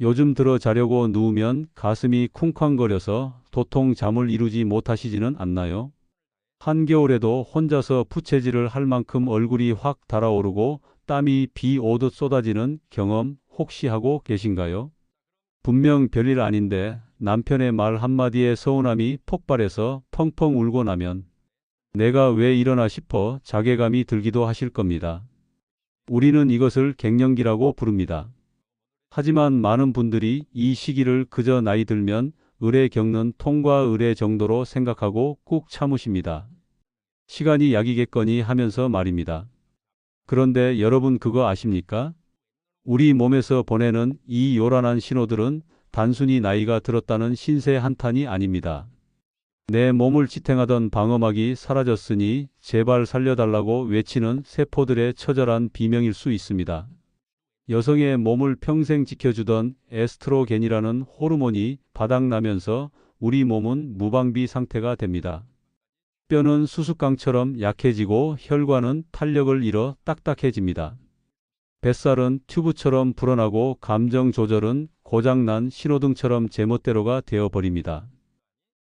요즘 들어 자려고 누우면 가슴이 쿵쾅거려서 도통 잠을 이루지 못하시지는 않나요? 한겨울에도 혼자서 부채질을 할 만큼 얼굴이 확 달아오르고 땀이 비 오듯 쏟아지는 경험 혹시 하고 계신가요? 분명 별일 아닌데 남편의 말 한마디에 서운함이 폭발해서 펑펑 울고 나면 내가 왜 이러나 싶어 자괴감이 들기도 하실 겁니다. 우리는 이것을 갱년기라고 부릅니다. 하지만 많은 분들이 이 시기를 그저 나이 들면 을에 겪는 통과 을의 정도로 생각하고 꾹 참으십니다. 시간이 약이겠거니 하면서 말입니다. 그런데 여러분 그거 아십니까? 우리 몸에서 보내는 이 요란한 신호들은 단순히 나이가 들었다는 신세 한탄이 아닙니다. 내 몸을 지탱하던 방어막이 사라졌으니 제발 살려달라고 외치는 세포들의 처절한 비명일 수 있습니다. 여성의 몸을 평생 지켜주던 에스트로겐이라는 호르몬이 바닥나면서 우리 몸은 무방비 상태가 됩니다. 뼈는 수수깡처럼 약해지고 혈관은 탄력을 잃어 딱딱해집니다. 뱃살은 튜브처럼 불어나고 감정 조절은 고장난 신호등처럼 제멋대로가 되어버립니다.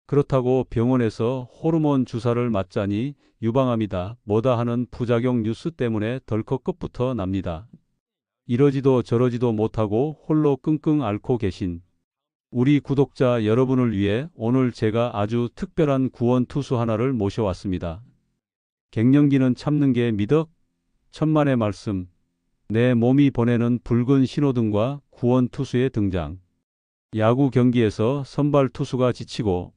그렇다고 병원에서 호르몬 주사를 맞자니 유방암이다 뭐다 하는 부작용 뉴스 때문에 덜컥 끝부터 납니다. 이러지도 저러지도 못하고 홀로 끙끙 앓고 계신 우리 구독자 여러분을 위해 오늘 제가 아주 특별한 구원투수 하나를 모셔왔습니다. 갱년기는 참는 게 미덕? 천만의 말씀. 내 몸이 보내는 붉은 신호등과 구원투수의 등장. 야구 경기에서 선발 투수가 지치고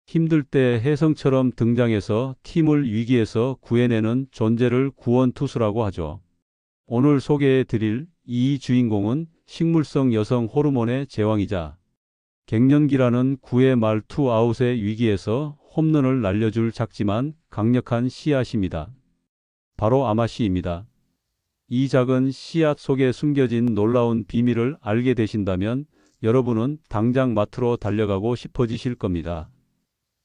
힘들 때 혜성처럼 등장해서 팀을 위기에서 구해내는 존재를 구원투수라고 하죠. 오늘 소개해 드릴 이 주인공은 식물성 여성 호르몬의 제왕이자 갱년기라는 9회 말 투아웃의 위기에서 홈런을 날려줄 작지만 강력한 씨앗입니다. 바로 아마씨입니다. 이 작은 씨앗 속에 숨겨진 놀라운 비밀을 알게 되신다면 여러분은 당장 마트로 달려가고 싶어지실 겁니다.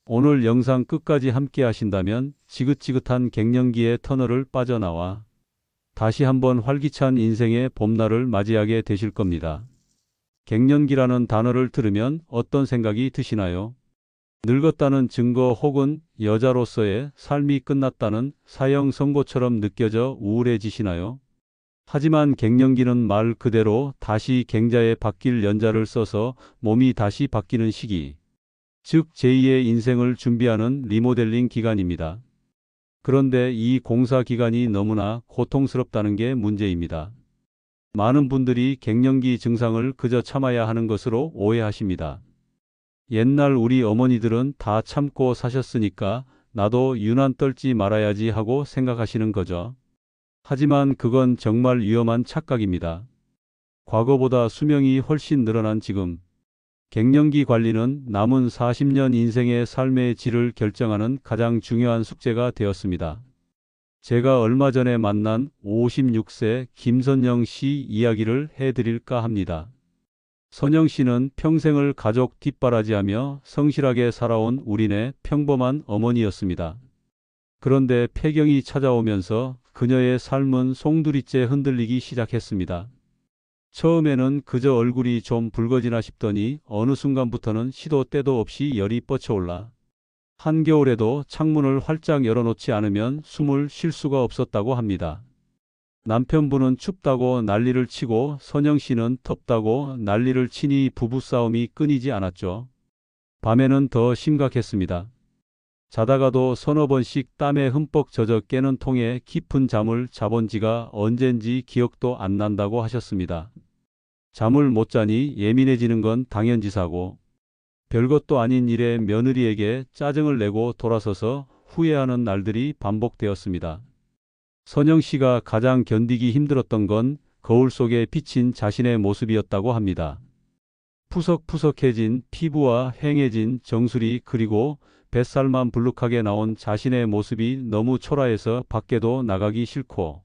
오늘 영상 끝까지 함께 하신다면 지긋지긋한 갱년기의 터널을 빠져나와 다시 한번 활기찬 인생의 봄날을 맞이하게 되실 겁니다. 갱년기라는 단어를 들으면 어떤 생각이 드시나요? 늙었다는 증거 혹은 여자로서의 삶이 끝났다는 사형 선고처럼 느껴져 우울해지시나요? 하지만 갱년기는 말 그대로 다시 갱자에 바뀔 연자를 써서 몸이 다시 바뀌는 시기, 즉 제2의 인생을 준비하는 리모델링 기간입니다. 그런데 이 공사 기간이 너무나 고통스럽다는 게 문제입니다. 많은 분들이 갱년기 증상을 그저 참아야 하는 것으로 오해하십니다. 옛날 우리 어머니들은 다 참고 사셨으니까 나도 유난 떨지 말아야지 하고 생각하시는 거죠. 하지만 그건 정말 위험한 착각입니다. 과거보다 수명이 훨씬 늘어난 지금, 갱년기 관리는 남은 40년 인생의 삶의 질을 결정하는 가장 중요한 숙제가 되었습니다. 제가 얼마 전에 만난 56세 김선영 씨 이야기를 해드릴까 합니다. 선영 씨는 평생을 가족 뒷바라지하며 성실하게 살아온 우리네 평범한 어머니였습니다. 그런데 폐경이 찾아오면서 그녀의 삶은 송두리째 흔들리기 시작했습니다. 처음에는 그저 얼굴이 좀 붉어지나 싶더니 어느 순간부터는 시도 때도 없이 열이 뻗쳐올라 한겨울에도 창문을 활짝 열어놓지 않으면 숨을 쉴 수가 없었다고 합니다. 남편분은 춥다고 난리를 치고 선영 씨는 덥다고 난리를 치니 부부싸움이 끊이지 않았죠. 밤에는 더 심각했습니다. 자다가도 서너 번씩 땀에 흠뻑 젖어 깨는 통에 깊은 잠을 자본 지가 언젠지 기억도 안 난다고 하셨습니다. 잠을 못 자니 예민해지는 건 당연지사고 별것도 아닌 일에 며느리에게 짜증을 내고 돌아서서 후회하는 날들이 반복되었습니다. 선영 씨가 가장 견디기 힘들었던 건 거울 속에 비친 자신의 모습이었다고 합니다. 푸석푸석해진 피부와 행해진 정수리 그리고 뱃살만 불룩하게 나온 자신의 모습이 너무 초라해서 밖에도 나가기 싫고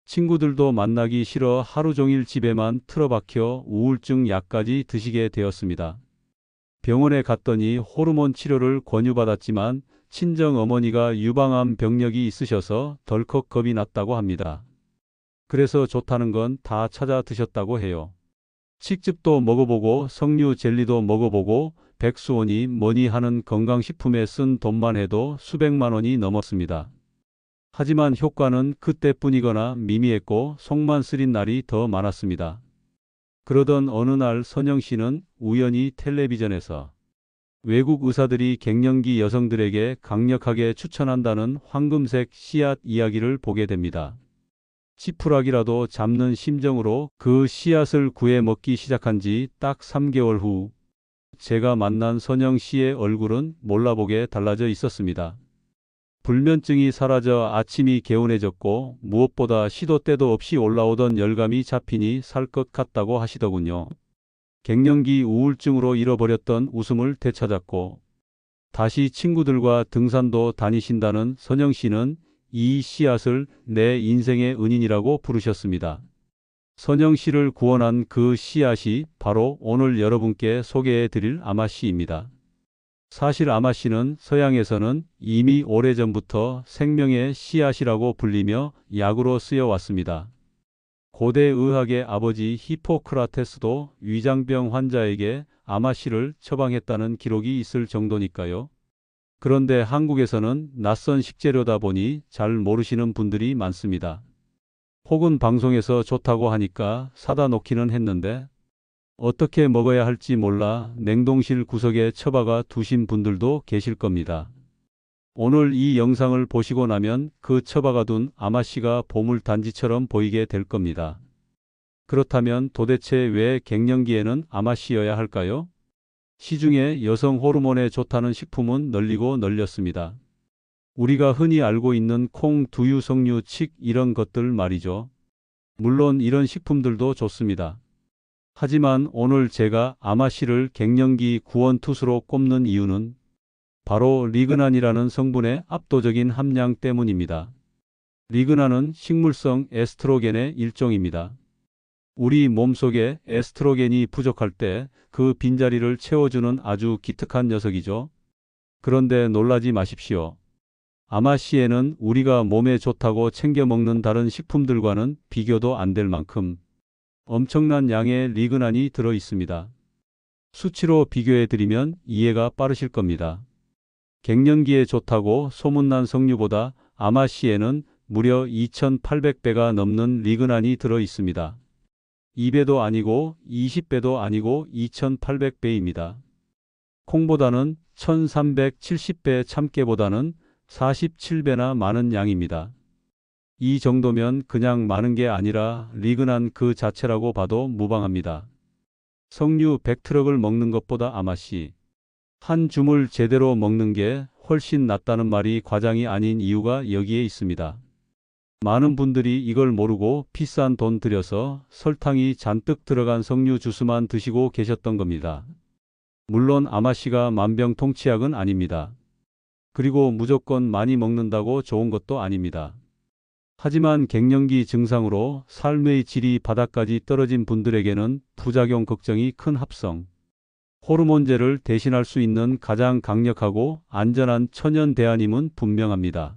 친구들도 만나기 싫어 하루 종일 집에만 틀어박혀 우울증 약까지 드시게 되었습니다. 병원에 갔더니 호르몬 치료를 권유받았지만 친정 어머니가 유방암 병력이 있으셔서 덜컥 겁이 났다고 합니다. 그래서 좋다는 건 다 찾아 드셨다고 해요. 칡즙도 먹어보고 석류 젤리도 먹어보고 백수원이 뭐니 하는 건강식품에 쓴 돈만 해도 수백만 원이 넘었습니다. 하지만 효과는 그때뿐이거나 미미했고 속만 쓰린 날이 더 많았습니다. 그러던 어느 날 선영 씨는 우연히 텔레비전에서 외국 의사들이 갱년기 여성들에게 강력하게 추천한다는 황금색 씨앗 이야기를 보게 됩니다. 지푸라기라도 잡는 심정으로 그 씨앗을 구해 먹기 시작한 지 딱 3개월 후 제가 만난 선영 씨의 얼굴은 몰라보게 달라져 있었습니다. 불면증이 사라져 아침이 개운해졌고 무엇보다 시도 때도 없이 올라오던 열감이 잡히니 살 것 같다고 하시더군요. 갱년기 우울증으로 잃어버렸던 웃음을 되찾았고 다시 친구들과 등산도 다니신다는 선영 씨는 이 씨앗을 내 인생의 은인이라고 부르셨습니다. 선영 씨를 구원한 그 씨앗이 바로 오늘 여러분께 소개해 드릴 아마씨입니다. 사실 아마씨는 서양에서는 이미 오래전부터 생명의 씨앗이라고 불리며 약으로 쓰여왔습니다. 고대 의학의 아버지 히포크라테스도 위장병 환자에게 아마씨를 처방했다는 기록이 있을 정도니까요. 그런데 한국에서는 낯선 식재료다 보니 잘 모르시는 분들이 많습니다. 혹은 방송에서 좋다고 하니까 사다 놓기는 했는데 어떻게 먹어야 할지 몰라 냉동실 구석에 처박아 두신 분들도 계실 겁니다. 오늘 이 영상을 보시고 나면 그 처박아 둔 아마씨가 보물단지처럼 보이게 될 겁니다. 그렇다면 도대체 왜 갱년기에는 아마씨여야 할까요? 시중에 여성 호르몬에 좋다는 식품은 널리고 널렸습니다. 우리가 흔히 알고 있는 콩, 두유, 석류, 칡 이런 것들 말이죠. 물론 이런 식품들도 좋습니다. 하지만 오늘 제가 아마씨를 갱년기 구원 투수로 꼽는 이유는 바로 리그난이라는 성분의 압도적인 함량 때문입니다. 리그난은 식물성 에스트로겐의 일종입니다. 우리 몸속에 에스트로겐이 부족할 때 그 빈자리를 채워주는 아주 기특한 녀석이죠. 그런데 놀라지 마십시오. 아마씨에는 우리가 몸에 좋다고 챙겨 먹는 다른 식품들과는 비교도 안 될 만큼 엄청난 양의 리그난이 들어 있습니다. 수치로 비교해 드리면 이해가 빠르실 겁니다. 갱년기에 좋다고 소문난 석류보다 아마씨에는 무려 2,800배가 넘는 리그난이 들어 있습니다. 2배도 아니고 20배도 아니고 2,800배입니다. 콩보다는 1,370배, 참깨보다는 47배나 많은 양입니다. 이 정도면 그냥 많은 게 아니라 리그난 그 자체라고 봐도 무방합니다. 석류 100트럭을 먹는 것보다 아마씨 한 줌을 제대로 먹는 게 훨씬 낫다는 말이 과장이 아닌 이유가 여기에 있습니다. 많은 분들이 이걸 모르고 비싼 돈 들여서 설탕이 잔뜩 들어간 석류 주스만 드시고 계셨던 겁니다. 물론 아마씨가 만병통치약은 아닙니다. 그리고 무조건 많이 먹는다고 좋은 것도 아닙니다. 하지만 갱년기 증상으로 삶의 질이 바닥까지 떨어진 분들에게는 부작용 걱정이 큰 합성. 호르몬제를 대신할 수 있는 가장 강력하고 안전한 천연 대안임은 분명합니다.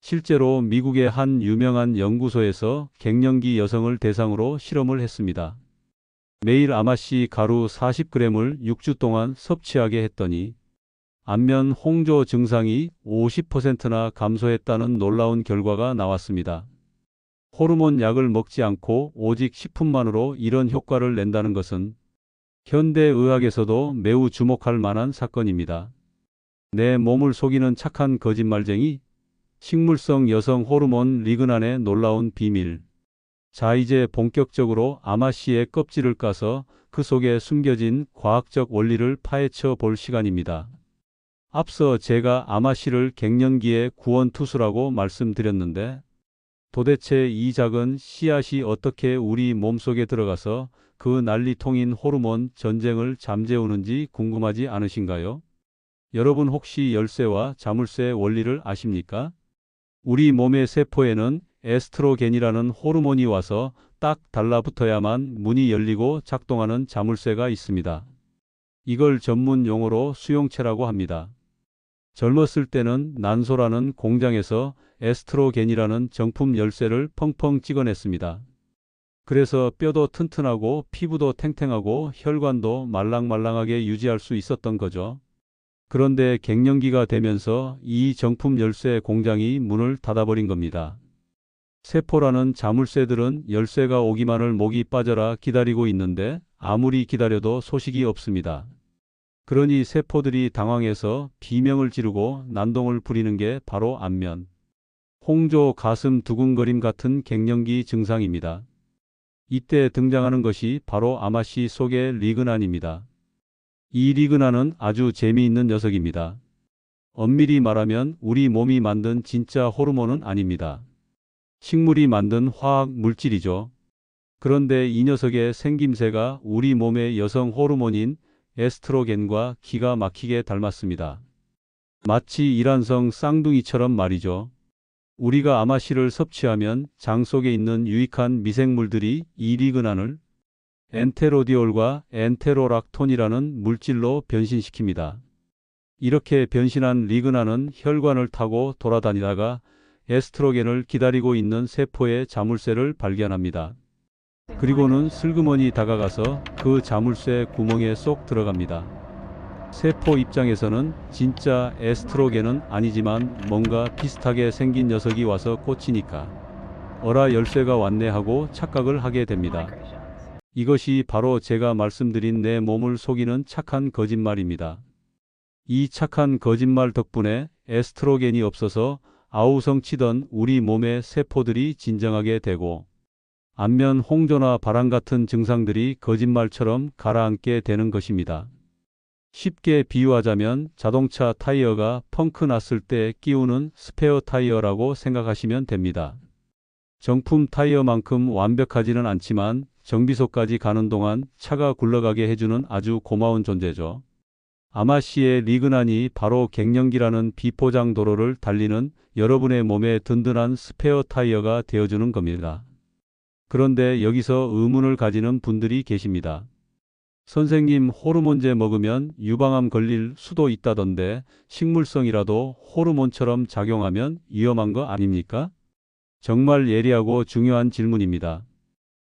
실제로 미국의 한 유명한 연구소에서 갱년기 여성을 대상으로 실험을 했습니다. 매일 아마씨 가루 40g을 6주 동안 섭취하게 했더니 안면 홍조 증상이 50%나 감소했다는 놀라운 결과가 나왔습니다. 호르몬 약을 먹지 않고 오직 식품만으로 이런 효과를 낸다는 것은 현대의학에서도 매우 주목할 만한 사건입니다. 내 몸을 속이는 착한 거짓말쟁이, 식물성 여성 호르몬 리그난의 놀라운 비밀. 자, 이제 본격적으로 아마씨의 껍질을 까서 그 속에 숨겨진 과학적 원리를 파헤쳐 볼 시간입니다. 앞서 제가 아마씨를 갱년기의 구원투수라고 말씀드렸는데 도대체 이 작은 씨앗이 어떻게 우리 몸속에 들어가서 그 난리통인 호르몬 전쟁을 잠재우는지 궁금하지 않으신가요? 여러분 혹시 열쇠와 자물쇠 원리를 아십니까? 우리 몸의 세포에는 에스트로겐이라는 호르몬이 와서 딱 달라붙어야만 문이 열리고 작동하는 자물쇠가 있습니다. 이걸 전문 용어로 수용체라고 합니다. 젊었을 때는 난소라는 공장에서 에스트로겐이라는 정품 열쇠를 펑펑 찍어냈습니다. 그래서 뼈도 튼튼하고 피부도 탱탱하고 혈관도 말랑말랑하게 유지할 수 있었던 거죠. 그런데 갱년기가 되면서 이 정품 열쇠 공장이 문을 닫아버린 겁니다. 세포라는 자물쇠들은 열쇠가 오기만을 목이 빠져라 기다리고 있는데 아무리 기다려도 소식이 없습니다. 그러니 세포들이 당황해서 비명을 지르고 난동을 부리는 게 바로 안면, 홍조, 가슴 두근거림 같은 갱년기 증상입니다. 이때 등장하는 것이 바로 아마씨 속의 리그난입니다. 이 리그난은 아주 재미있는 녀석입니다. 엄밀히 말하면 우리 몸이 만든 진짜 호르몬은 아닙니다. 식물이 만든 화학 물질이죠. 그런데 이 녀석의 생김새가 우리 몸의 여성 호르몬인 에스트로겐과 기가 막히게 닮았습니다. 마치 이란성 쌍둥이처럼 말이죠. 우리가 아마씨를 섭취하면 장 속에 있는 유익한 미생물들이 이 리그난을 엔테로디올과 엔테로락톤이라는 물질로 변신시킵니다. 이렇게 변신한 리그난은 혈관을 타고 돌아다니다가 에스트로겐을 기다리고 있는 세포의 자물쇠를 발견합니다. 그리고는 슬그머니 다가가서 그 자물쇠 구멍에 쏙 들어갑니다. 세포 입장에서는 진짜 에스트로겐은 아니지만 뭔가 비슷하게 생긴 녀석이 와서 꽂히니까 어라 열쇠가 왔네 하고 착각을 하게 됩니다. 이것이 바로 제가 말씀드린 내 몸을 속이는 착한 거짓말입니다. 이 착한 거짓말 덕분에 에스트로겐이 없어서 아우성치던 우리 몸의 세포들이 진정하게 되고 안면 홍조나 발한 같은 증상들이 거짓말처럼 가라앉게 되는 것입니다. 쉽게 비유하자면 자동차 타이어가 펑크 났을 때 끼우는 스페어 타이어라고 생각하시면 됩니다. 정품 타이어만큼 완벽하지는 않지만 정비소까지 가는 동안 차가 굴러가게 해주는 아주 고마운 존재죠. 아마씨의 리그난이 바로 갱년기라는 비포장 도로를 달리는 여러분의 몸에 든든한 스페어 타이어가 되어주는 겁니다. 그런데 여기서 의문을 가지는 분들이 계십니다. 선생님, 호르몬제 먹으면 유방암 걸릴 수도 있다던데 식물성이라도 호르몬처럼 작용하면 위험한 거 아닙니까? 정말 예리하고 중요한 질문입니다.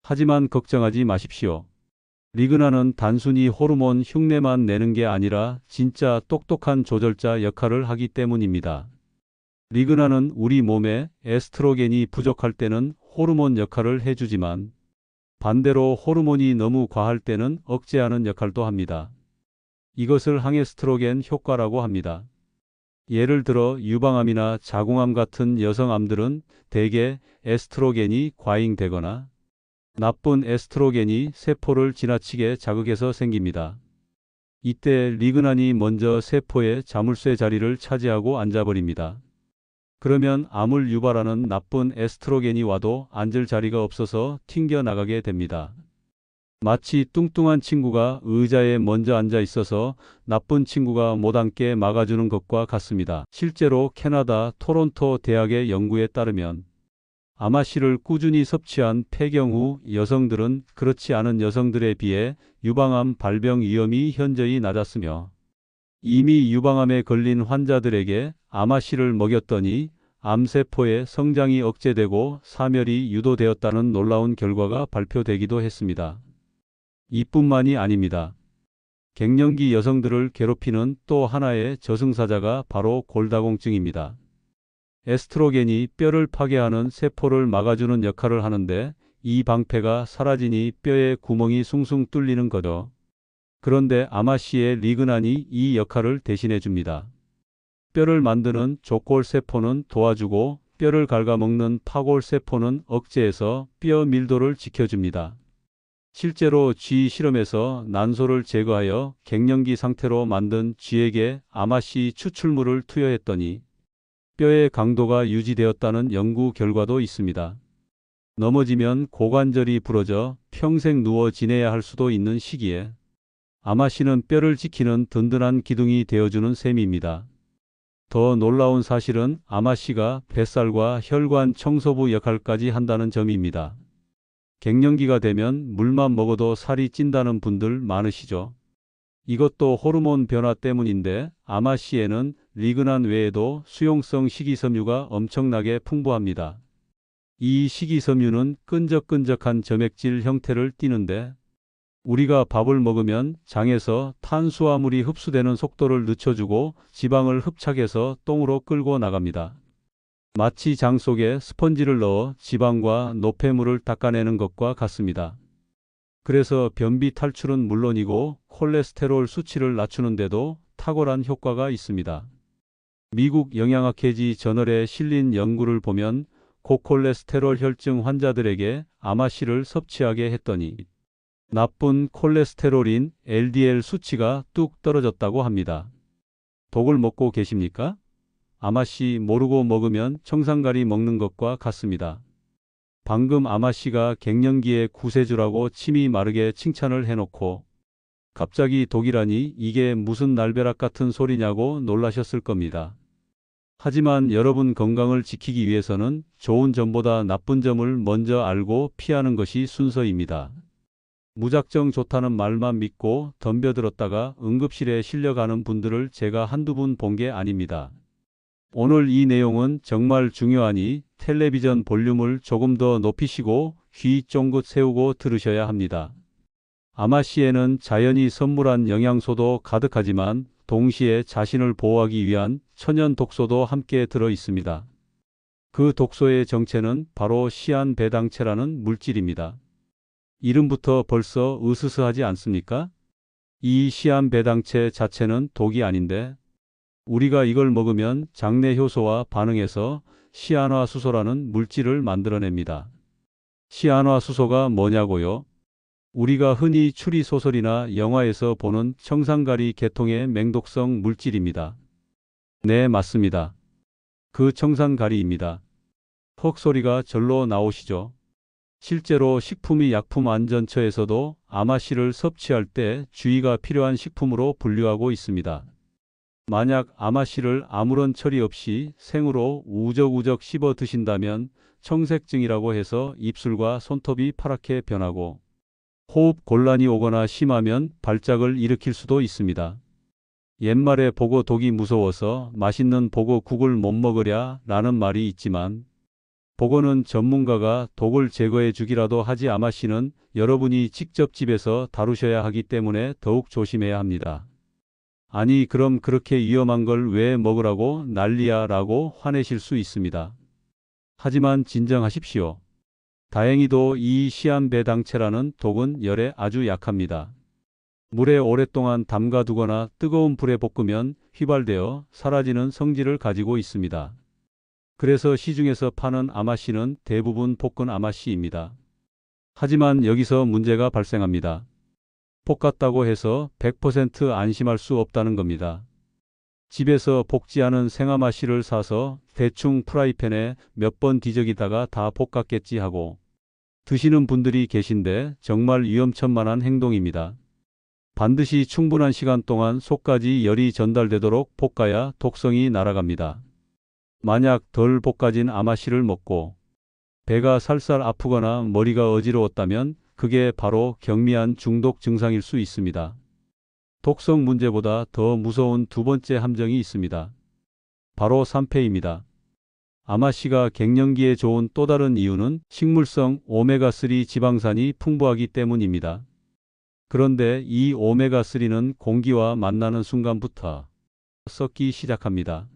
하지만 걱정하지 마십시오. 리그난은 단순히 호르몬 흉내만 내는 게 아니라 진짜 똑똑한 조절자 역할을 하기 때문입니다. 리그난은 우리 몸에 에스트로겐이 부족할 때는 호르몬 역할을 해주지만 반대로 호르몬이 너무 과할 때는 억제하는 역할도 합니다. 이것을 항에스트로겐 효과라고 합니다. 예를 들어 유방암이나 자궁암 같은 여성암들은 대개 에스트로겐이 과잉되거나 나쁜 에스트로겐이 세포를 지나치게 자극해서 생깁니다. 이때 리그난이 먼저 세포의 자물쇠 자리를 차지하고 앉아버립니다. 그러면 암을 유발하는 나쁜 에스트로겐이 와도 앉을 자리가 없어서 튕겨나가게 됩니다. 마치 뚱뚱한 친구가 의자에 먼저 앉아 있어서 나쁜 친구가 못 앉게 막아주는 것과 같습니다. 실제로 캐나다 토론토 대학의 연구에 따르면 아마씨를 꾸준히 섭취한 폐경 후 여성들은 그렇지 않은 여성들에 비해 유방암 발병 위험이 현저히 낮았으며 이미 유방암에 걸린 환자들에게 아마씨를 먹였더니 암세포의 성장이 억제되고 사멸이 유도되었다는 놀라운 결과가 발표되기도 했습니다. 이뿐만이 아닙니다. 갱년기 여성들을 괴롭히는 또 하나의 저승사자가 바로 골다공증입니다. 에스트로겐이 뼈를 파괴하는 세포를 막아주는 역할을 하는데 이 방패가 사라지니 뼈에 구멍이 숭숭 뚫리는 거죠. 그런데 아마씨의 리그난이 이 역할을 대신해 줍니다. 뼈를 만드는 족골세포는 도와주고 뼈를 갉아먹는 파골세포는 억제해서 뼈 밀도를 지켜줍니다. 실제로 쥐 실험에서 난소를 제거하여 갱년기 상태로 만든 쥐에게 아마씨 추출물을 투여했더니 뼈의 강도가 유지되었다는 연구 결과도 있습니다. 넘어지면 고관절이 부러져 평생 누워 지내야 할 수도 있는 시기에 아마씨는 뼈를 지키는 든든한 기둥이 되어주는 셈입니다. 더 놀라운 사실은 아마씨가 뱃살과 혈관 청소부 역할까지 한다는 점입니다. 갱년기가 되면 물만 먹어도 살이 찐다는 분들 많으시죠? 이것도 호르몬 변화 때문인데 아마씨에는 리그난 외에도 수용성 식이섬유가 엄청나게 풍부합니다. 이 식이섬유는 끈적끈적한 점액질 형태를 띠는데 우리가 밥을 먹으면 장에서 탄수화물이 흡수되는 속도를 늦춰주고 지방을 흡착해서 똥으로 끌고 나갑니다. 마치 장 속에 스펀지를 넣어 지방과 노폐물을 닦아내는 것과 같습니다. 그래서 변비 탈출은 물론이고 콜레스테롤 수치를 낮추는데도 탁월한 효과가 있습니다. 미국 영양학회지 저널에 실린 연구를 보면 고콜레스테롤 혈증 환자들에게 아마씨를 섭취하게 했더니 나쁜 콜레스테롤인 LDL 수치가 뚝 떨어졌다고 합니다. 독을 먹고 계십니까? 아마씨 모르고 먹으면 청산가리 먹는 것과 같습니다. 방금 아마씨가 갱년기의 구세주라고 침이 마르게 칭찬을 해놓고 갑자기 독이라니 이게 무슨 날벼락 같은 소리냐고 놀라셨을 겁니다. 하지만 여러분 건강을 지키기 위해서는 좋은 점보다 나쁜 점을 먼저 알고 피하는 것이 순서입니다. 무작정 좋다는 말만 믿고 덤벼들었다가 응급실에 실려가는 분들을 제가 한두 분 본 게 아닙니다. 오늘 이 내용은 정말 중요하니 텔레비전 볼륨을 조금 더 높이시고 귀 쫑긋 세우고 들으셔야 합니다. 아마씨에는 자연이 선물한 영양소도 가득하지만 동시에 자신을 보호하기 위한 천연 독소도 함께 들어 있습니다. 그 독소의 정체는 바로 시안배당체라는 물질입니다. 이름부터 벌써 으스스하지 않습니까? 이 시안배당체 자체는 독이 아닌데 우리가 이걸 먹으면 장내 효소와 반응해서 시안화수소라는 물질을 만들어냅니다. 시안화수소가 뭐냐고요? 우리가 흔히 추리소설이나 영화에서 보는 청산가리 계통의 맹독성 물질입니다. 네, 맞습니다. 그 청산가리입니다. 헉소리가 절로 나오시죠? 실제로 식품의약품안전처에서도 아마씨를 섭취할 때 주의가 필요한 식품으로 분류하고 있습니다. 만약 아마씨를 아무런 처리 없이 생으로 우적우적 씹어 드신다면 청색증이라고 해서 입술과 손톱이 파랗게 변하고 호흡 곤란이 오거나 심하면 발작을 일으킬 수도 있습니다. 옛말에 보고 독이 무서워서 맛있는 보고 국을 못 먹으랴 라는 말이 있지만 보고는 전문가가 독을 제거해 주기라도 하지 아마씨는 여러분이 직접 집에서 다루셔야 하기 때문에 더욱 조심해야 합니다. 아니 그럼 그렇게 위험한 걸 왜 먹으라고 난리야 라고 화내실 수 있습니다. 하지만 진정하십시오. 다행히도 이 시안배당체라는 독은 열에 아주 약합니다. 물에 오랫동안 담가두거나 뜨거운 불에 볶으면 휘발되어 사라지는 성질을 가지고 있습니다. 그래서 시중에서 파는 아마씨는 대부분 볶은 아마씨입니다. 하지만 여기서 문제가 발생합니다. 볶았다고 해서 100% 안심할 수 없다는 겁니다. 집에서 볶지 않은 생아마씨를 사서 대충 프라이팬에 몇 번 뒤적이다가 다 볶았겠지 하고 드시는 분들이 계신데 정말 위험천만한 행동입니다. 반드시 충분한 시간 동안 속까지 열이 전달되도록 볶아야 독성이 날아갑니다. 만약 덜 볶아진 아마씨를 먹고 배가 살살 아프거나 머리가 어지러웠다면 그게 바로 경미한 중독 증상일 수 있습니다. 독성 문제보다 더 무서운 두 번째 함정이 있습니다. 바로 산패입니다. 아마씨가 갱년기에 좋은 또 다른 이유는 식물성 오메가3 지방산이 풍부하기 때문입니다. 그런데 이 오메가3는 공기와 만나는 순간부터 썩기 시작합니다.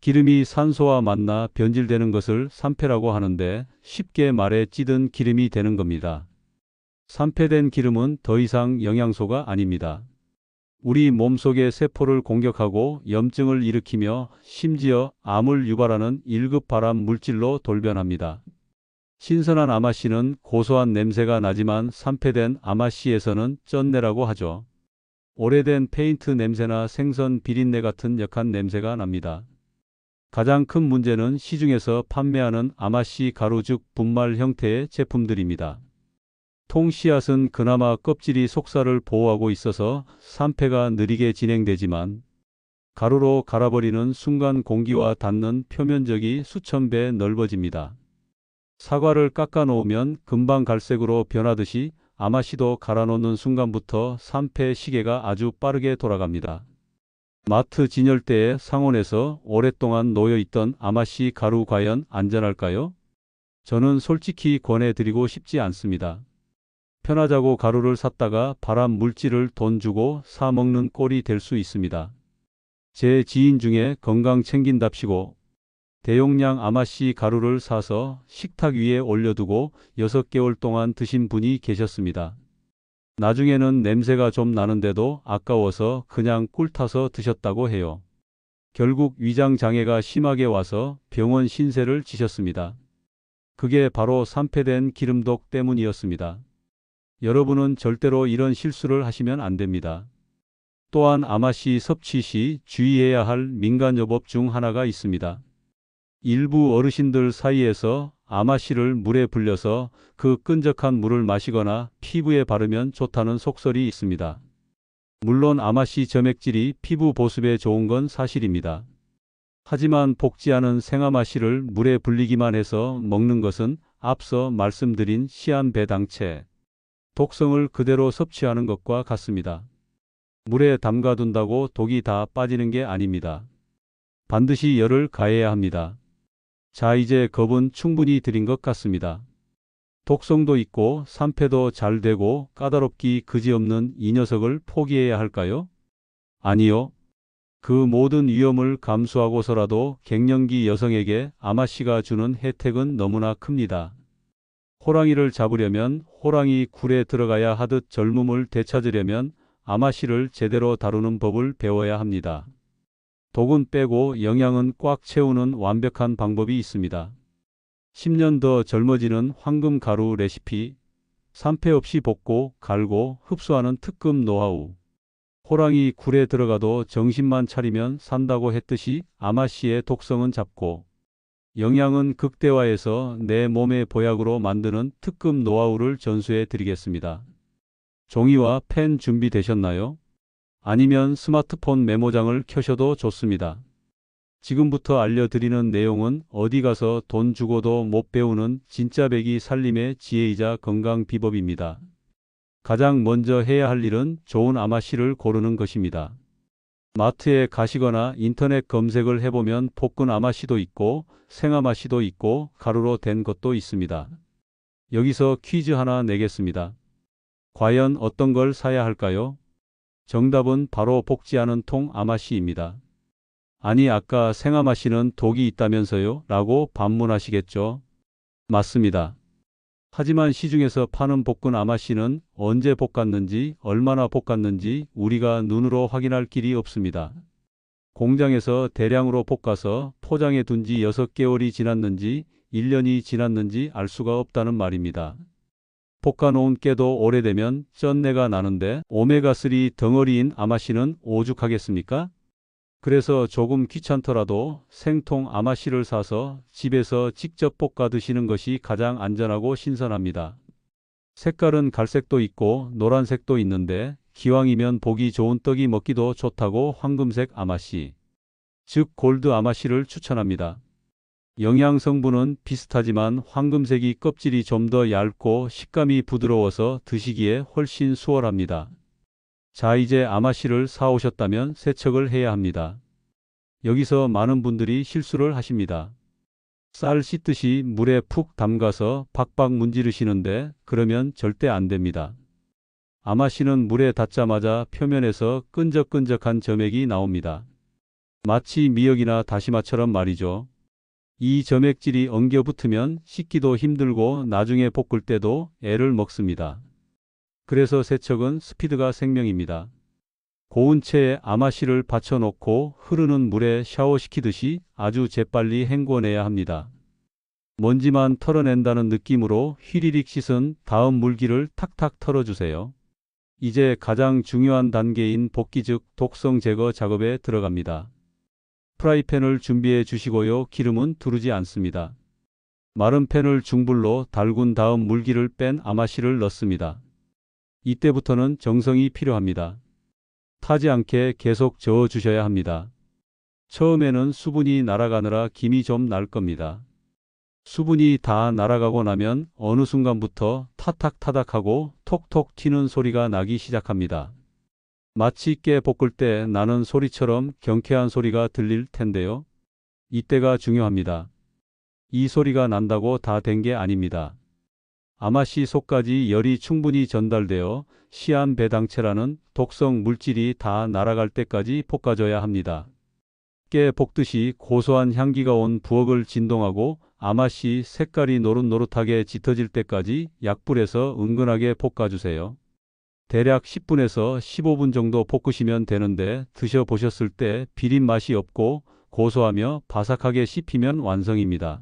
기름이 산소와 만나 변질되는 것을 산패라고 하는데 쉽게 말해 찌든 기름이 되는 겁니다. 산패된 기름은 더 이상 영양소가 아닙니다. 우리 몸속의 세포를 공격하고 염증을 일으키며 심지어 암을 유발하는 1급 발암 물질로 돌변합니다. 신선한 아마씨는 고소한 냄새가 나지만 산패된 아마씨에서는 쩐내라고 하죠. 오래된 페인트 냄새나 생선 비린내 같은 역한 냄새가 납니다. 가장 큰 문제는 시중에서 판매하는 아마씨 가루 즉 분말 형태의 제품들입니다. 통씨앗은 그나마 껍질이 속살을 보호하고 있어서 산패가 느리게 진행되지만 가루로 갈아버리는 순간 공기와 닿는 표면적이 수천 배 넓어집니다. 사과를 깎아 놓으면 금방 갈색으로 변하듯이 아마씨도 갈아 놓는 순간부터 산패 시계가 아주 빠르게 돌아갑니다. 마트 진열대에 상온에서 오랫동안 놓여있던 아마씨 가루 과연 안전할까요? 저는 솔직히 권해드리고 싶지 않습니다. 편하자고 가루를 샀다가 발암 물질을 돈 주고 사 먹는 꼴이 될 수 있습니다. 제 지인 중에 건강 챙긴답시고 대용량 아마씨 가루를 사서 식탁 위에 올려두고 6개월 동안 드신 분이 계셨습니다. 나중에는 냄새가 좀 나는데도 아까워서 그냥 꿀 타서 드셨다고 해요. 결국 위장 장애가 심하게 와서 병원 신세를 지셨습니다. 그게 바로 산패된 기름독 때문이었습니다. 여러분은 절대로 이런 실수를 하시면 안 됩니다. 또한 아마씨 섭취 시 주의해야 할 민간요법 중 하나가 있습니다. 일부 어르신들 사이에서 아마씨를 물에 불려서 그 끈적한 물을 마시거나 피부에 바르면 좋다는 속설이 있습니다. 물론 아마씨 점액질이 피부 보습에 좋은 건 사실입니다. 하지만 볶지 않은 생아마씨를 물에 불리기만 해서 먹는 것은 앞서 말씀드린 시한배당체, 독성을 그대로 섭취하는 것과 같습니다. 물에 담가둔다고 독이 다 빠지는 게 아닙니다. 반드시 열을 가해야 합니다. 자, 이제 겁은 충분히 드린 것 같습니다. 독성도 있고 산패도 잘 되고 까다롭기 그지없는 이 녀석을 포기해야 할까요? 아니요. 그 모든 위험을 감수하고서라도 갱년기 여성에게 아마씨가 주는 혜택은 너무나 큽니다. 호랑이를 잡으려면 호랑이 굴에 들어가야 하듯 젊음을 되찾으려면 아마씨를 제대로 다루는 법을 배워야 합니다. 독은 빼고 영양은 꽉 채우는 완벽한 방법이 있습니다. 10년 더 젊어지는 황금 가루 레시피, 산패 없이 볶고 갈고 흡수하는 특급 노하우. 호랑이 굴에 들어가도 정신만 차리면 산다고 했듯이 아마씨의 독성은 잡고 영양은 극대화해서 내 몸의 보약으로 만드는 특급 노하우를 전수해 드리겠습니다. 종이와 펜 준비되셨나요? 아니면 스마트폰 메모장을 켜셔도 좋습니다. 지금부터 알려드리는 내용은 어디 가서 돈 주고도 못 배우는 진짜 배기 살림의 지혜이자 건강 비법입니다. 가장 먼저 해야 할 일은 좋은 아마씨를 고르는 것입니다. 마트에 가시거나 인터넷 검색을 해보면 볶은 아마씨도 있고 생아마씨도 있고 가루로 된 것도 있습니다. 여기서 퀴즈 하나 내겠습니다. 과연 어떤 걸 사야 할까요? 정답은 바로 볶지 않은 통 아마씨입니다. 아니, 아까 생아마씨는 독이 있다면서요? 라고 반문하시겠죠? 맞습니다. 하지만 시중에서 파는 볶은 아마씨는 언제 볶았는지, 얼마나 볶았는지 우리가 눈으로 확인할 길이 없습니다. 공장에서 대량으로 볶아서 포장해 둔 지 6개월이 지났는지 1년이 지났는지 알 수가 없다는 말입니다. 볶아놓은 깨도 오래되면 쩐내가 나는데 오메가3 덩어리인 아마씨는 오죽하겠습니까? 그래서 조금 귀찮더라도 생통 아마씨를 사서 집에서 직접 볶아 드시는 것이 가장 안전하고 신선합니다. 색깔은 갈색도 있고 노란색도 있는데 기왕이면 보기 좋은 떡이 먹기도 좋다고 황금색 아마씨, 즉 골드 아마씨를 추천합니다. 영양 성분은 비슷하지만 황금색이 껍질이 좀 더 얇고 식감이 부드러워서 드시기에 훨씬 수월합니다. 자, 이제 아마씨를 사오셨다면 세척을 해야 합니다. 여기서 많은 분들이 실수를 하십니다. 쌀 씻듯이 물에 푹 담가서 박박 문지르시는데 그러면 절대 안 됩니다. 아마씨는 물에 닿자마자 표면에서 끈적끈적한 점액이 나옵니다. 마치 미역이나 다시마처럼 말이죠. 이 점액질이 엉겨 붙으면 씻기도 힘들고 나중에 볶을 때도 애를 먹습니다. 그래서 세척은 스피드가 생명입니다. 고운 채에 아마씨를 받쳐놓고 흐르는 물에 샤워시키듯이 아주 재빨리 헹궈내야 합니다. 먼지만 털어낸다는 느낌으로 휘리릭 씻은 다음 물기를 탁탁 털어주세요. 이제 가장 중요한 단계인 볶기 즉 독성 제거 작업에 들어갑니다. 프라이팬을 준비해 주시고요. 기름은 두르지 않습니다. 마른 팬을 중불로 달군 다음 물기를 뺀 아마씨를 넣습니다. 이때부터는 정성이 필요합니다. 타지 않게 계속 저어 주셔야 합니다. 처음에는 수분이 날아가느라 김이 좀 날 겁니다. 수분이 다 날아가고 나면 어느 순간부터 타닥타닥하고 톡톡 튀는 소리가 나기 시작합니다. 마치 깨 볶을 때 나는 소리처럼 경쾌한 소리가 들릴 텐데요. 이때가 중요합니다. 이 소리가 난다고 다 된 게 아닙니다. 아마씨 속까지 열이 충분히 전달되어 시안배당체라는 독성 물질이 다 날아갈 때까지 볶아줘야 합니다. 깨 볶듯이 고소한 향기가 온 부엌을 진동하고 아마씨 색깔이 노릇노릇하게 짙어질 때까지 약불에서 은근하게 볶아주세요. 대략 10분에서 15분 정도 볶으시면 되는데 드셔보셨을 때 비린 맛이 없고 고소하며 바삭하게 씹히면 완성입니다.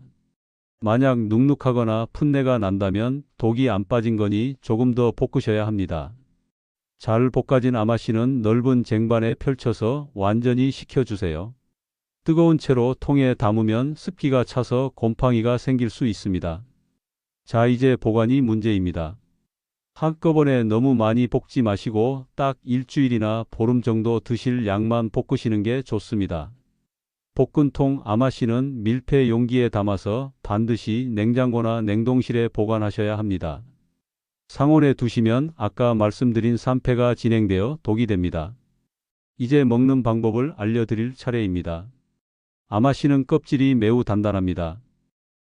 만약 눅눅하거나 풋내가 난다면 독이 안 빠진 거니 조금 더 볶으셔야 합니다. 잘 볶아진 아마씨는 넓은 쟁반에 펼쳐서 완전히 식혀주세요. 뜨거운 채로 통에 담으면 습기가 차서 곰팡이가 생길 수 있습니다. 자, 이제 보관이 문제입니다. 한꺼번에 너무 많이 볶지 마시고 딱 일주일이나 보름 정도 드실 양만 볶으시는 게 좋습니다. 볶은 통 아마씨는 밀폐 용기에 담아서 반드시 냉장고나 냉동실에 보관하셔야 합니다. 상온에 두시면 아까 말씀드린 산패가 진행되어 독이 됩니다. 이제 먹는 방법을 알려드릴 차례입니다. 아마씨는 껍질이 매우 단단합니다.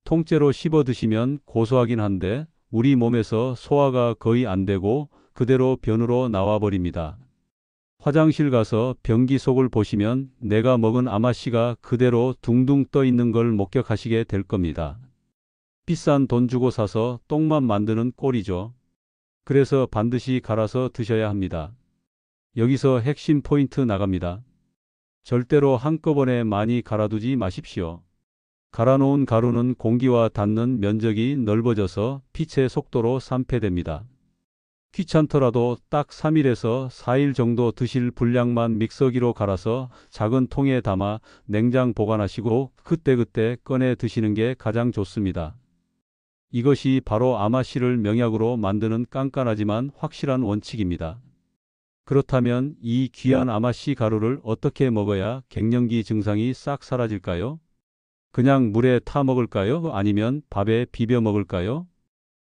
통째로 씹어 드시면 고소하긴 한데 우리 몸에서 소화가 거의 안 되고 그대로 변으로 나와버립니다. 화장실 가서 변기 속을 보시면 내가 먹은 아마씨가 그대로 둥둥 떠 있는 걸 목격하시게 될 겁니다. 비싼 돈 주고 사서 똥만 만드는 꼴이죠. 그래서 반드시 갈아서 드셔야 합니다. 여기서 핵심 포인트 나갑니다. 절대로 한꺼번에 많이 갈아두지 마십시오. 갈아놓은 가루는 공기와 닿는 면적이 넓어져서 빛의 속도로 산패됩니다. 귀찮더라도 딱 3일에서 4일 정도 드실 분량만 믹서기로 갈아서 작은 통에 담아 냉장 보관하시고 그때그때 꺼내 드시는 게 가장 좋습니다. 이것이 바로 아마씨를 명약으로 만드는 깐깐하지만 확실한 원칙입니다. 그렇다면 이 귀한 아마씨 가루를 어떻게 먹어야 갱년기 증상이 싹 사라질까요? 그냥 물에 타 먹을까요? 아니면 밥에 비벼 먹을까요?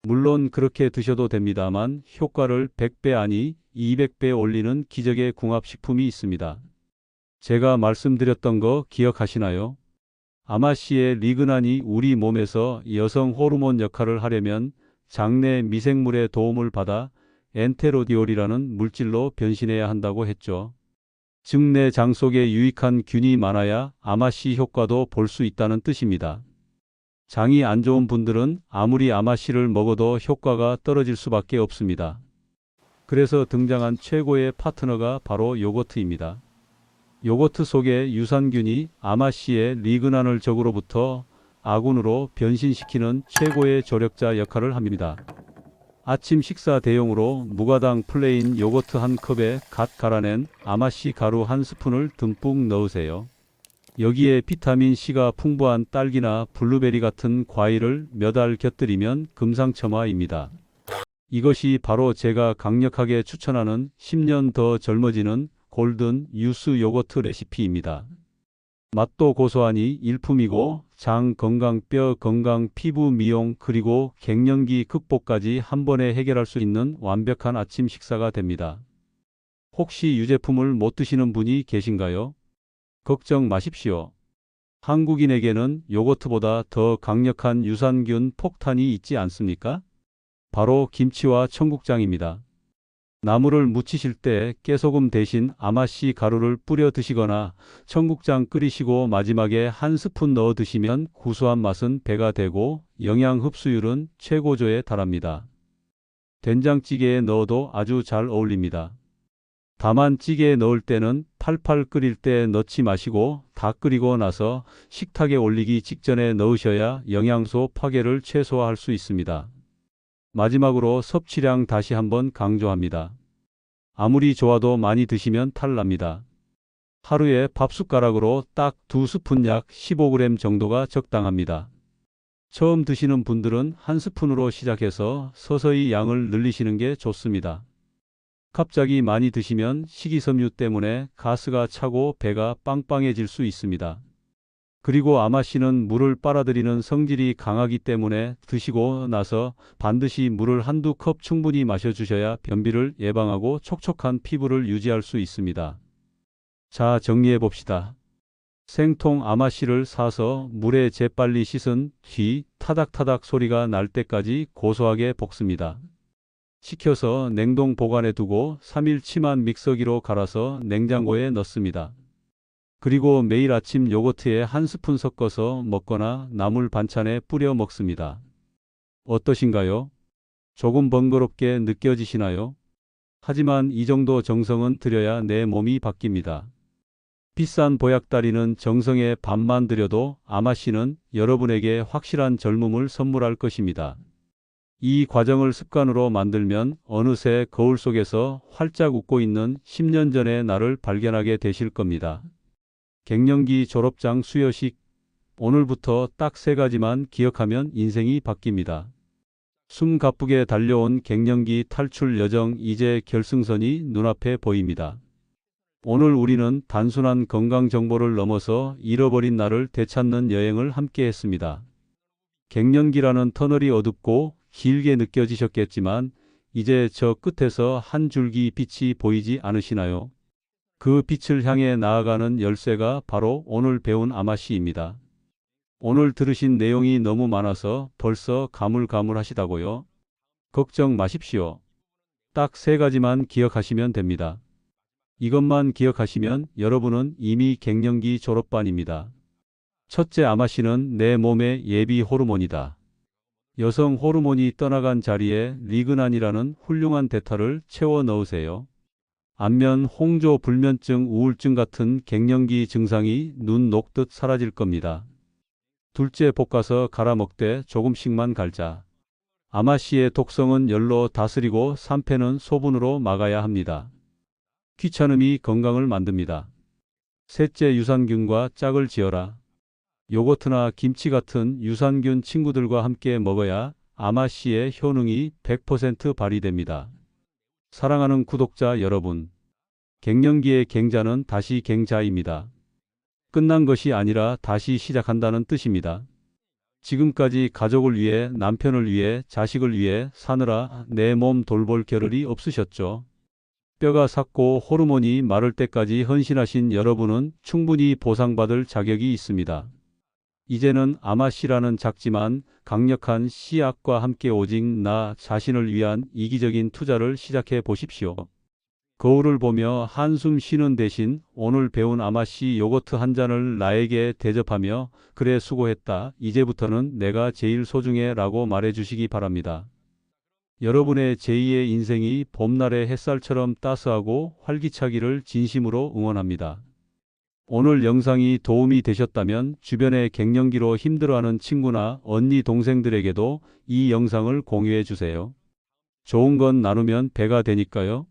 물론 그렇게 드셔도 됩니다만 효과를 100배 아니 200배 올리는 기적의 궁합식품이 있습니다. 제가 말씀드렸던 거 기억하시나요? 아마씨의 리그난이 우리 몸에서 여성 호르몬 역할을 하려면 장내 미생물의 도움을 받아 엔테로디올이라는 물질로 변신해야 한다고 했죠. 즉 내 장 속에 유익한 균이 많아야 아마씨 효과도 볼 수 있다는 뜻입니다. 장이 안 좋은 분들은 아무리 아마씨를 먹어도 효과가 떨어질 수밖에 없습니다. 그래서 등장한 최고의 파트너가 바로 요거트입니다. 요거트 속의 유산균이 아마씨의 리그난을 적으로부터 아군으로 변신시키는 최고의 조력자 역할을 합니다. 아침 식사 대용으로 무가당 플레인 요거트 한 컵에 갓 갈아낸 아마씨 가루 한 스푼을 듬뿍 넣으세요. 여기에 비타민C가 풍부한 딸기나 블루베리 같은 과일을 몇 알 곁들이면 금상첨화입니다. 이것이 바로 제가 강력하게 추천하는 10년 더 젊어지는 골든 유스 요거트 레시피입니다. 맛도 고소하니 일품이고 장 건강, 뼈 건강, 피부 미용 그리고 갱년기 극복까지 한 번에 해결할 수 있는 완벽한 아침 식사가 됩니다. 혹시 유제품을 못 드시는 분이 계신가요? 걱정 마십시오. 한국인에게는 요거트보다 더 강력한 유산균 폭탄이 있지 않습니까? 바로 김치와 청국장입니다. 나물을 무치실 때 깨소금 대신 아마씨 가루를 뿌려 드시거나 청국장 끓이시고 마지막에 한 스푼 넣어 드시면 구수한 맛은 배가 되고 영양 흡수율은 최고조에 달합니다. 된장찌개에 넣어도 아주 잘 어울립니다. 다만 찌개에 넣을 때는 팔팔 끓일 때 넣지 마시고 다 끓이고 나서 식탁에 올리기 직전에 넣으셔야 영양소 파괴를 최소화할 수 있습니다. 마지막으로 섭취량 다시 한번 강조합니다. 아무리 좋아도 많이 드시면 탈납니다. 하루에 밥숟가락으로 딱 2스푼 약 15g 정도가 적당합니다. 처음 드시는 분들은 한 스푼으로 시작해서 서서히 양을 늘리시는 게 좋습니다. 갑자기 많이 드시면 식이섬유 때문에 가스가 차고 배가 빵빵해질 수 있습니다. 그리고 아마씨는 물을 빨아들이는 성질이 강하기 때문에 드시고 나서 반드시 물을 한두 컵 충분히 마셔주셔야 변비를 예방하고 촉촉한 피부를 유지할 수 있습니다. 자, 정리해 봅시다. 생통 아마씨를 사서 물에 재빨리 씻은 뒤 타닥타닥 소리가 날 때까지 고소하게 볶습니다. 식혀서 냉동 보관해 두고 3일치만 믹서기로 갈아서 냉장고에 넣습니다. 그리고 매일 아침 요거트에 한 스푼 섞어서 먹거나 나물 반찬에 뿌려 먹습니다. 어떠신가요? 조금 번거롭게 느껴지시나요? 하지만 이 정도 정성은 들여야 내 몸이 바뀝니다. 비싼 보약 따리는 정성의 반만 들여도 아마씨는 여러분에게 확실한 젊음을 선물할 것입니다. 이 과정을 습관으로 만들면 어느새 거울 속에서 활짝 웃고 있는 10년 전의 나를 발견하게 되실 겁니다. 갱년기 졸업장 수여식. 오늘부터 딱 3가지만 기억하면 인생이 바뀝니다. 숨 가쁘게 달려온 갱년기 탈출 여정, 이제 결승선이 눈앞에 보입니다. 오늘 우리는 단순한 건강 정보를 넘어서 잃어버린 나를 되찾는 여행을 함께 했습니다. 갱년기라는 터널이 어둡고 길게 느껴지셨겠지만 이제 저 끝에서 한 줄기 빛이 보이지 않으시나요? 그 빛을 향해 나아가는 열쇠가 바로 오늘 배운 아마씨입니다. 오늘 들으신 내용이 너무 많아서 벌써 가물가물하시다고요? 걱정 마십시오. 딱 3가지만 기억하시면 됩니다. 이것만 기억하시면 여러분은 이미 갱년기 졸업반입니다. 첫째, 아마씨는 내 몸의 예비 호르몬이다. 여성 호르몬이 떠나간 자리에 리그난이라는 훌륭한 대타를 채워 넣으세요. 안면 홍조, 불면증, 우울증 같은 갱년기 증상이 눈 녹듯 사라질 겁니다. 둘째, 볶아서 갈아 먹되 조금씩만 갈자. 아마씨의 독성은 열로 다스리고 산패는 소분으로 막아야 합니다. 귀찮음이 건강을 만듭니다. 셋째, 유산균과 짝을 지어라. 요거트나 김치 같은 유산균 친구들과 함께 먹어야 아마씨의 효능이 100% 발휘됩니다. 사랑하는 구독자 여러분, 갱년기의 갱자는 다시 갱자입니다. 끝난 것이 아니라 다시 시작한다는 뜻입니다. 지금까지 가족을 위해, 남편을 위해, 자식을 위해 사느라 내 몸 돌볼 겨를이 없으셨죠? 뼈가 삭고 호르몬이 마를 때까지 헌신하신 여러분은 충분히 보상받을 자격이 있습니다. 이제는 아마씨라는 작지만 강력한 씨앗과 함께 오직 나 자신을 위한 이기적인 투자를 시작해 보십시오. 거울을 보며 한숨 쉬는 대신 오늘 배운 아마씨 요거트 한 잔을 나에게 대접하며 그래 수고했다. 이제부터는 내가 제일 소중해 라고 말해주시기 바랍니다. 여러분의 제2의 인생이 봄날의 햇살처럼 따스하고 활기차기를 진심으로 응원합니다. 오늘 영상이 도움이 되셨다면 주변의 갱년기로 힘들어하는 친구나 언니 동생들에게도 이 영상을 공유해 주세요. 좋은 건 나누면 배가 되니까요.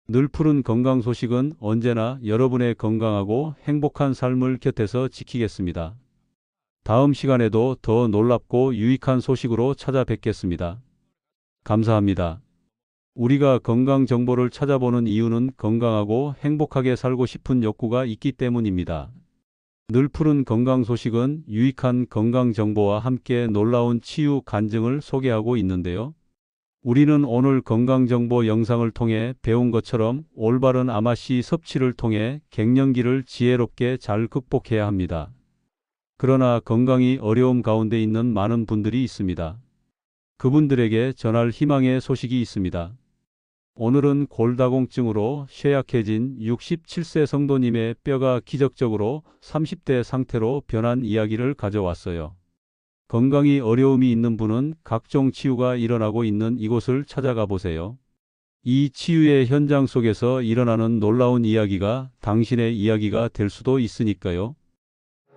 늘 푸른 건강 소식은 언제나 여러분의 건강하고 행복한 삶을 곁에서 지키겠습니다. 다음 시간에도 더 놀랍고 유익한 소식으로 찾아뵙겠습니다. 감사합니다. 우리가 건강 정보를 찾아보는 이유는 건강하고 행복하게 살고 싶은 욕구가 있기 때문입니다. 늘 푸른 건강 소식은 유익한 건강 정보와 함께 놀라운 치유 간증을 소개하고 있는데요. 우리는 오늘 건강정보 영상을 통해 배운 것처럼 올바른 아마씨 섭취를 통해 갱년기를 지혜롭게 잘 극복해야 합니다. 그러나 건강이 어려움 가운데 있는 많은 분들이 있습니다. 그분들에게 전할 희망의 소식이 있습니다. 오늘은 골다공증으로 쇠약해진 67세 성도님의 뼈가 기적적으로 30대 상태로 변한 이야기를 가져왔어요. 건강이 어려움이 있는 분은 각종 치유가 일어나고 있는 이곳을 찾아가 보세요. 이 치유의 현장 속에서 일어나는 놀라운 이야기가 당신의 이야기가 될 수도 있으니까요.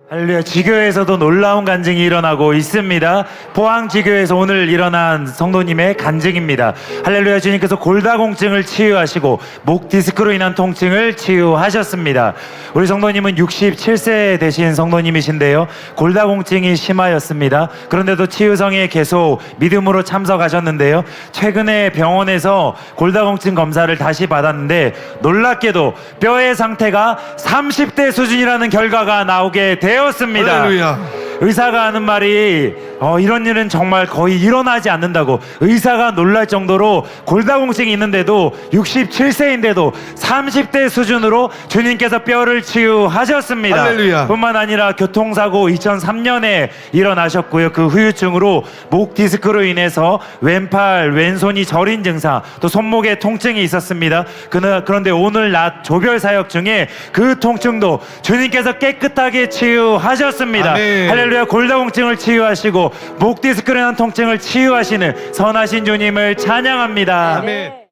할렐루야. 지교에서도 놀라운 간증이 일어나고 있습니다. 포항 지교에서 오늘 일어난 성도님의 간증입니다. 할렐루야. 주님께서 골다공증을 치유하시고 목 디스크로 인한 통증을 치유하셨습니다. 우리 성도님은 67세 되신 성도님이신데요, 골다공증이 심하였습니다. 그런데도 치유성에 계속 믿음으로 참석하셨는데요, 최근에 병원에서 골다공증 검사를 다시 받았는데 놀랍게도 뼈의 상태가 30대 수준이라는 결과가 나오게 되었습니다. 할렐루야. 의사가 하는 말이 이런 일은 정말 거의 일어나지 않는다고 의사가 놀랄 정도로 골다공증이 있는데도 67세인데도 30대 수준으로 주님께서 뼈를 치유하셨습니다. 할렐루야. 뿐만 아니라 교통사고 2003년에 일어나셨고요. 그 후유증으로 목 디스크로 인해서 왼팔, 왼손이 저린 증상, 또 손목에 통증이 있었습니다. 그런데 오늘 낮 조별 사역 중에 그 통증도 주님께서 깨끗하게 치유하셨습니다. 아멘. 할렐루야. 골다공증을 치유하시고 목 디스크로 인한 통증을 치유하시는 선하신 주님을 찬양합니다. 아멘.